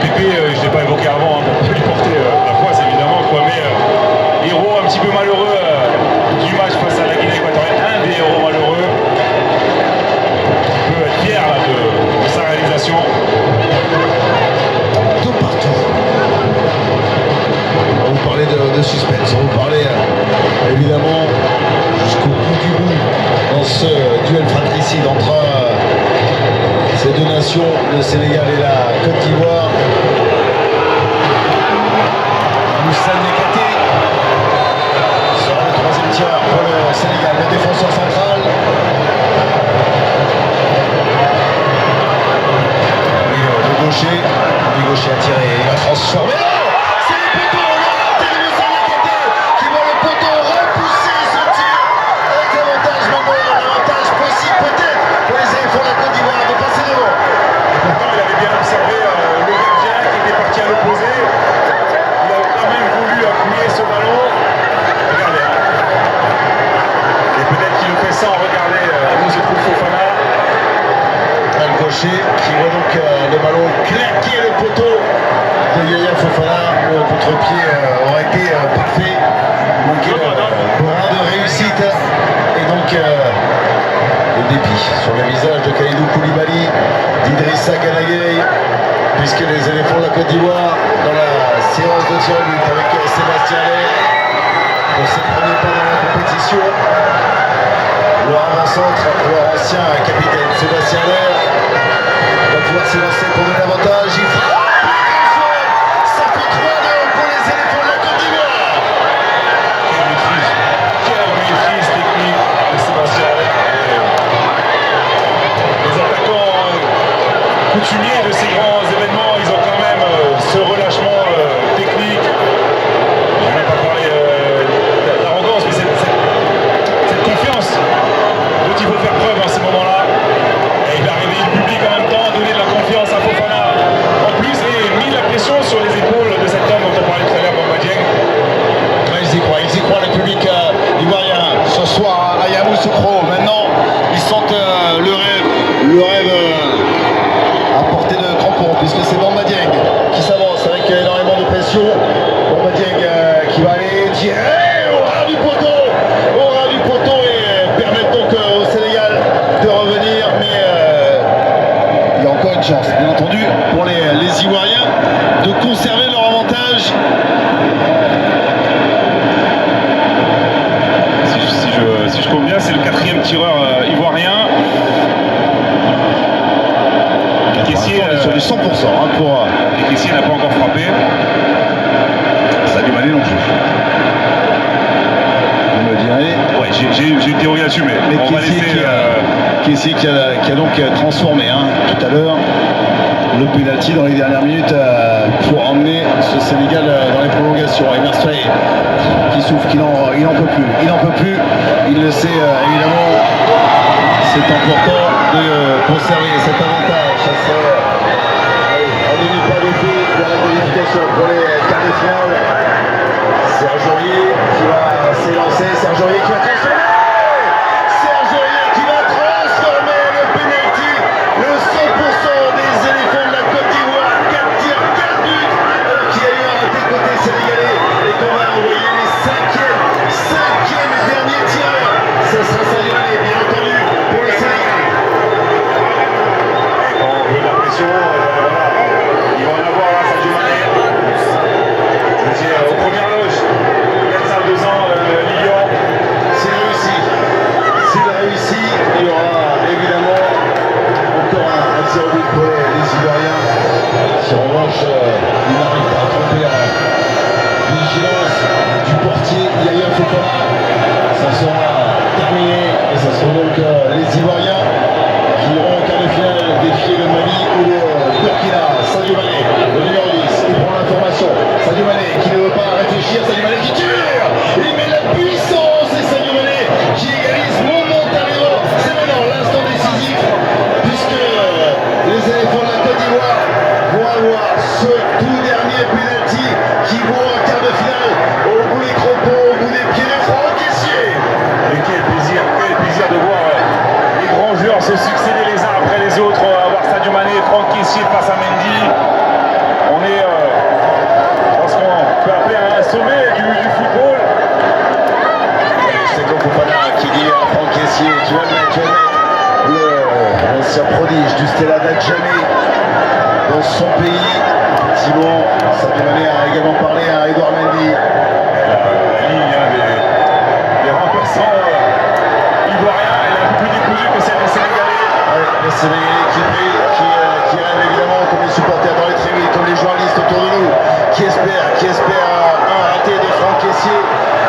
Pépé, je ne l'ai pas évoqué avant, hein, pour lui porter la poisse évidemment, quoi, mais héros un petit peu malheureux du match face à la Guinée équatorienne, un des héros malheureux, qui peut être fier là, de sa réalisation. Tout partout. On va vous parler de suspense, on va vous parler évidemment jusqu'au bout du bout dans ce duel fratricide entre ces deux nations, le Sénégal et la Côte d'Ivoire. Moussa Niakhaté sera le troisième tireur pour le Sénégal, le défenseur central. Et le gaucher a tiré, il va transformer. C'est le poteau, le raté de Moussa Niakhaté qui voit le poteau repousser ce tir avec l'avantage maintenant, l'avantage possible peut-être pour les éléphants de la Côte d'Ivoire de passer devant. Et pourtant, il avait bien observé le gardien qui était parti à l'opposé. Il a quand même voulu appuyer ce ballon. Regardez. Et peut-être qu'il le fait sans regarder Moussa Fofana. Le gaucher qui voit donc le ballon claquer le poteau de Yaya Fofana. Le contre-pied aurait été parfait. Donc brin de réussite. Et donc le dépit sur le visage de Kalidou Koulibaly, d'Idrissa Gana Gueye, puisque les éléphants de la Côte d'Ivoire dans la séance de tir au but avec Sébastien Haller pour ses premiers pas dans la compétition. Leur avant-centre, leur ancien capitaine Sébastien Haller va pouvoir s'élancer pour donner l'avantage. Il frappe, ça fait 3-2 pour les éléphants de la Côte d'Ivoire. Quelle maîtrise technique de Sébastien Haller. Les attaquants coutumiers de ces grands événements, ils ont quand même ce relâchement technique. Je ne vais pas parler d'arrogance, mais cette confiance dont il faut faire preuve en ces moments-là. Et il a réveillé le public en même temps, donné de la confiance à Fofana. En plus, et mis la pression sur les épaules de cet homme dont on parlait tout à l'heure, Bamba Dieng. Ouais, ils y croient le public ivoirien ce soir à Yamoussoukro. Maintenant, ils sentent le rêve à portée de crampon, puisque c'est Bamba Dieng qui s'avance avec énormément de pression. Bamba Dieng qui va aller tirer au ras du poteau et permettre donc au Sénégal de revenir, mais il y a encore une chance, bien entendu, pour les Ivoiriens de conserver leur avantage. Si je compte bien, c'est le quatrième tireur ivoirien. Kessié sur du 100% pour... Et Kessié n'a pas encore frappé. Sadio Mané non plus. Vous me direz. Ouais, j'ai une théorie là-dessus, mais on va laisser... Kessié qui a donc transformé tout à l'heure le penalty dans les dernières minutes pour emmener ce Sénégal dans les prolongations. Et Marseille qui souffre, il en peut plus. Il le sait évidemment. C'est important de conserver cet avantage. Ça serait un demi-pas d'effet de la qualification pour les quarts de finale. Serge Aurier qui va s'élancer. Serge Aurier qui va transformer. Serge Aurier qui va transformer le penalty. Le 100% des éléphants de la Côte d'Ivoire. 4 tirs, 4 buts. Qui a eu un raté côté sénégalais. Et qu'on va envoyer les cinquième et dernier tireur. Ce sera Sadio Mané, bien entendu, pour le Sénégal. Et quand on veut la pression, voilà. Il va en avoir là, Sadio Mané. Je veux dire, aux premières loges, 4 salles 2 ans, Lyon. S'il réussit, il y aura évidemment encore un tir au but pour les Ivoiriens. Si en revanche, il n'arrive pas à tromper la vigilance du portier Yaya Fofana, ça sera terminé et ça sera donc les Ivoiriens qui iront en quart de finale défier le Mali ou le Burkina. Sadio Mané, le numéro 10, qui prend l'information. Sadio Mané qui ne veut pas réfléchir, Sadio Mané qui tire, il met la puissance et Sadio Mané qui égalise momentanément. C'est maintenant l'instant décisif puisque les éléphants de la Côte d'Ivoire vont avoir ce tout dernier penalty qui vaut un quart de finale au bout des crampons, au bout des pieds de Franck Kessié. Et quel plaisir de voir les grands joueurs se succéder les uns après les autres. Voir Sadio Mané et Franck Kessié face à Mendy. On est dans ce qu'on peut appeler un sommet du football. C'est comme Fofana qui dit à Franck Kessié, tu vas le mettre, l'ancien prodige du Stella d'Adjamé dans son pays. Effectivement, Sadio Mané a également parlé à Edouard Mendy. La ligne des remplaçants ivoiriens, elle est un peu plus décousue que celle des Sénégalais. Ouais, les Sénégalais qui rêvent évidemment comme les supporters dans les tribunes, comme les journalistes autour de nous, qui espèrent un raté de Franck Kessié,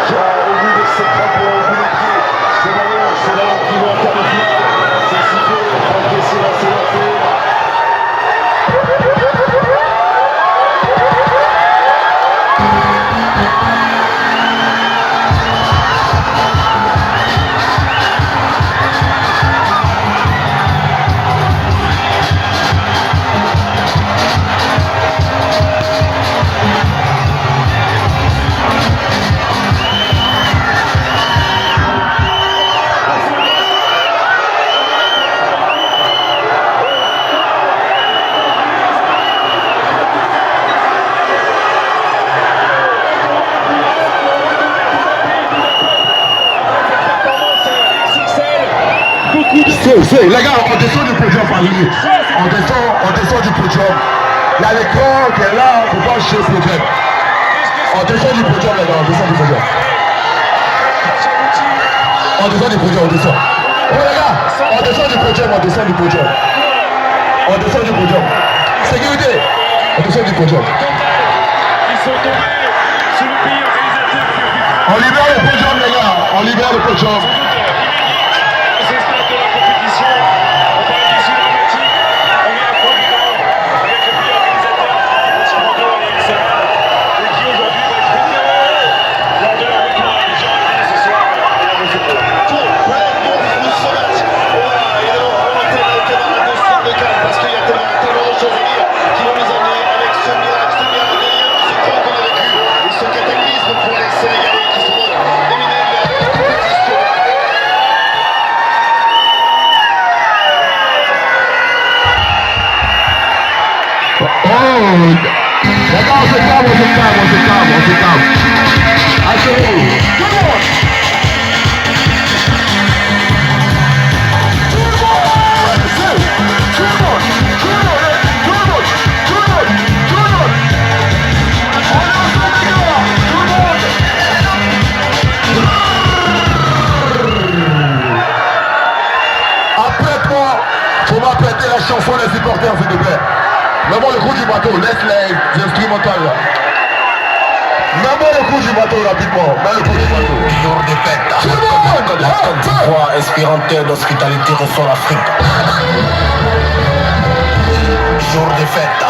qui a au bout de ses crampons, au bout des pieds, ce ballon qui va en quart de finale. C'est sifflé, Franck Kessié va s'élancer. Les gars, on descend du podium par limite. On descend du podium. Il y a l'écran qui est là, on ne peut pas chier le podium. On descend du podium, les gars, on descend du podium. On descend du podium, on descend. Oh les gars, on descend du podium, on descend du podium. On descend du podium. Sécurité, on descend du podium. Ils sont tombés sous le pays organisateur qui a fait On libère le podium, les gars, on libère le podium. ce stade de la compétition. On parle d'issue dramatique. On est à 3 buts avec le pays organisateur qui Chimondo et Xaman et qui aujourd'hui va être vénéré lors de leur retour à Abidjan ce soir à la Moselle. Parce qu'il y a tellement de choses à dire qui vont nous amener avec ce miracle gagnant, ce point qu'on a vécu et ce cataclysme pour les Sénégalais qui sont éliminés de la compétition. Oh, les gars, on se calme. Assurez-vous. Tout le monde. Après moi, faut m'apprêter la chanson des supporters, s'il te plaît. Mets-moi le coup du bateau, laisse les instrumentales là. Mets-moi le coup du bateau rapidement, mets le coup du bateau. Jour de fête. Tout le monde, La Côte d'Ivoire, inspirateur d'hospitalité, reçoit l'Afrique. Jour de fête.